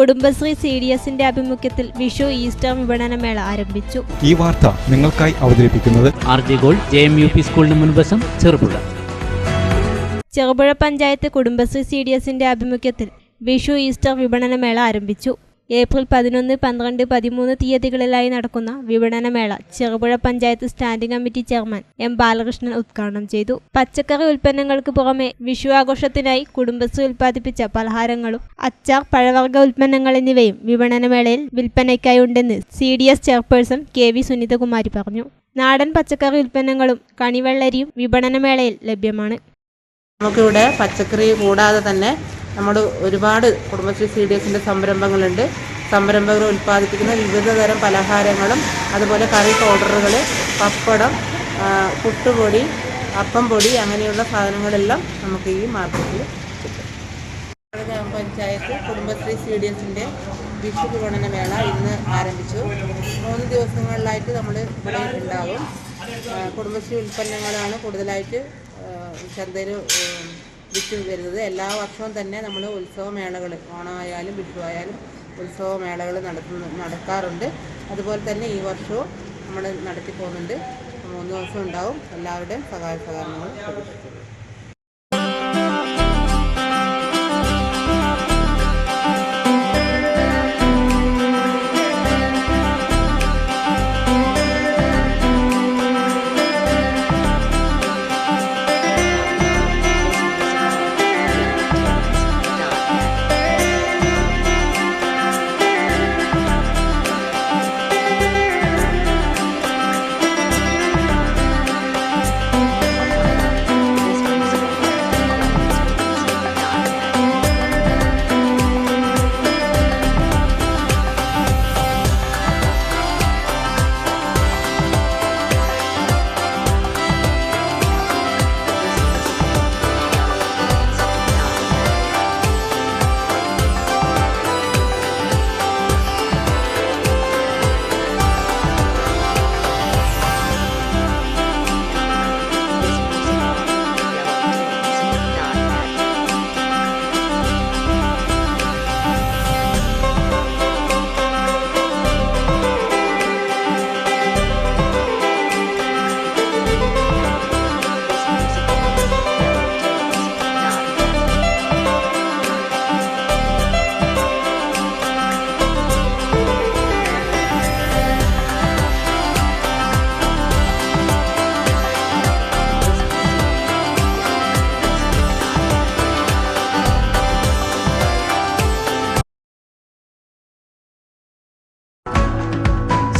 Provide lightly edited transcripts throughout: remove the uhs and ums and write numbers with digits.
കുടുംബശ്രീ CDSന്റെ ആഭിമുഖ്യത്തിൽ വിഷു ഈസ്റ്റർ വിപണനമേള ആരംഭിച്ചു. ഈ വാർത്ത നിങ്ങൾക്കായി അവതരിപ്പിക്കുന്നത് RJ Gold JMUP സ്കൂളിന് മുൻവശം ചെറുപുഴ. ചെറുപുഴ പഞ്ചായത്ത് കുടുംബശ്രീ CDSന്റെ ആഭിമുഖ്യത്തിൽ വിഷു ഈസ്റ്റർ വിപണനമേള ആരംഭിച്ചു. ഏപ്രിൽ 11, 12, 13 തീയതികളിലായി നടക്കുന്ന വിപണനമേള Cherupuzha panchayat standing committee chairman M. Balakrishnan ഉദ്ഘാടനം ചെയ്തു. പച്ചക്കറി ഉൽപ്പന്നങ്ങൾക്ക് പുറമെ വിഷു ആഘോഷത്തിനായി കുടുംബശ്രീ ഉൽപ്പാദിപ്പിച്ച പലഹാരങ്ങളും അച്ചാർ, പഴവർഗ്ഗ ഉൽപ്പന്നങ്ങൾ എന്നിവയും വിപണനമേളയിൽ വിൽപ്പനയ്ക്കായി ഉണ്ടെന്ന് CDS ചെയർപേഴ്സൺ KV സുനിതകുമാരി പറഞ്ഞു. നാടൻ പച്ചക്കറി ഉൽപ്പന്നങ്ങളും കണിവെള്ളരിയും വിപണനമേളയിൽ ലഭ്യമാണ്. നമുക്കിവിടെ പച്ചക്കറി കൂടാതെ തന്നെ നമ്മുടെ ഒരുപാട് കുടുംബശ്രീ CDSന്റെ സംരംഭങ്ങളുണ്ട്. സംരംഭകർ ഉൽപ്പാദിപ്പിക്കുന്ന വിവിധ തരം പലഹാരങ്ങളും അതുപോലെ കറി പൗഡറുകൾ, പപ്പടം, പുട്ടുപൊടി, അപ്പം പൊടി അങ്ങനെയുള്ള സാധനങ്ങളെല്ലാം നമുക്ക് ഈ മാർക്കറ്റിൽ കിട്ടും. ഗ്രാമപഞ്ചായത്ത് കുടുംബശ്രീ CDSന്റെ വിഷു വിപണനമേള ഇന്ന് ആരംഭിച്ചു. 3 ദിവസങ്ങളിലായിട്ട് നമ്മൾ ഇവിടെ ഉണ്ടാവും. കുടുംബശ്രീ ഉൽപ്പന്നങ്ങളാണ് കൂടുതലായിട്ട് ചന്തയിൽ വിറ്റ് വരുന്നത്. എല്ലാ വർഷവും തന്നെ നമ്മൾ ഉത്സവമേളകൾ, ഓണമായാലും വിഷു ആയാലും ഉത്സവമേളകൾ നടക്കാറുണ്ട്. അതുപോലെ തന്നെ ഈ വർഷവും നമ്മൾ നടത്തി പോകുന്നുണ്ട്. 3 ദിവസം ഉണ്ടാവും. എല്ലാവരുടെയും സഹായ സഹകരണങ്ങൾ പ്രതീക്ഷിക്കുന്നു.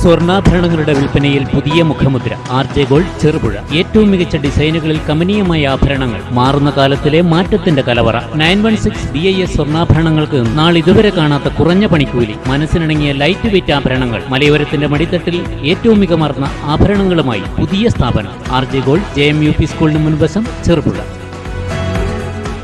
സ്വർണ്ണാഭരണങ്ങളുടെ വിൽപ്പനയിൽ പുതിയ മുഖമുദ്ര. RJ Gold Cherupuzha. ഏറ്റവും മികച്ച ഡിസൈനുകളിൽ കമനീയമായ ആഭരണങ്ങൾ, മാറുന്ന കാലത്തിലെ മാറ്റത്തിന്റെ കലവറ. 916 BIS സ്വർണ്ണാഭരണങ്ങൾക്ക് നാളിതുവരെ കാണാത്ത കുറഞ്ഞ പണിക്കൂലി, മനസ്സിനിണങ്ങിയ ലൈറ്റ് വെയിറ്റ് ആഭരണങ്ങൾ, മലയോരത്തിന്റെ മടിത്തട്ടിൽ ഏറ്റവും മികമാർന്ന ആഭരണങ്ങളുമായി പുതിയ സ്ഥാപനം RJ Gold JMUP സ്കൂളിന് മുൻവശം ചെറുപുഴ.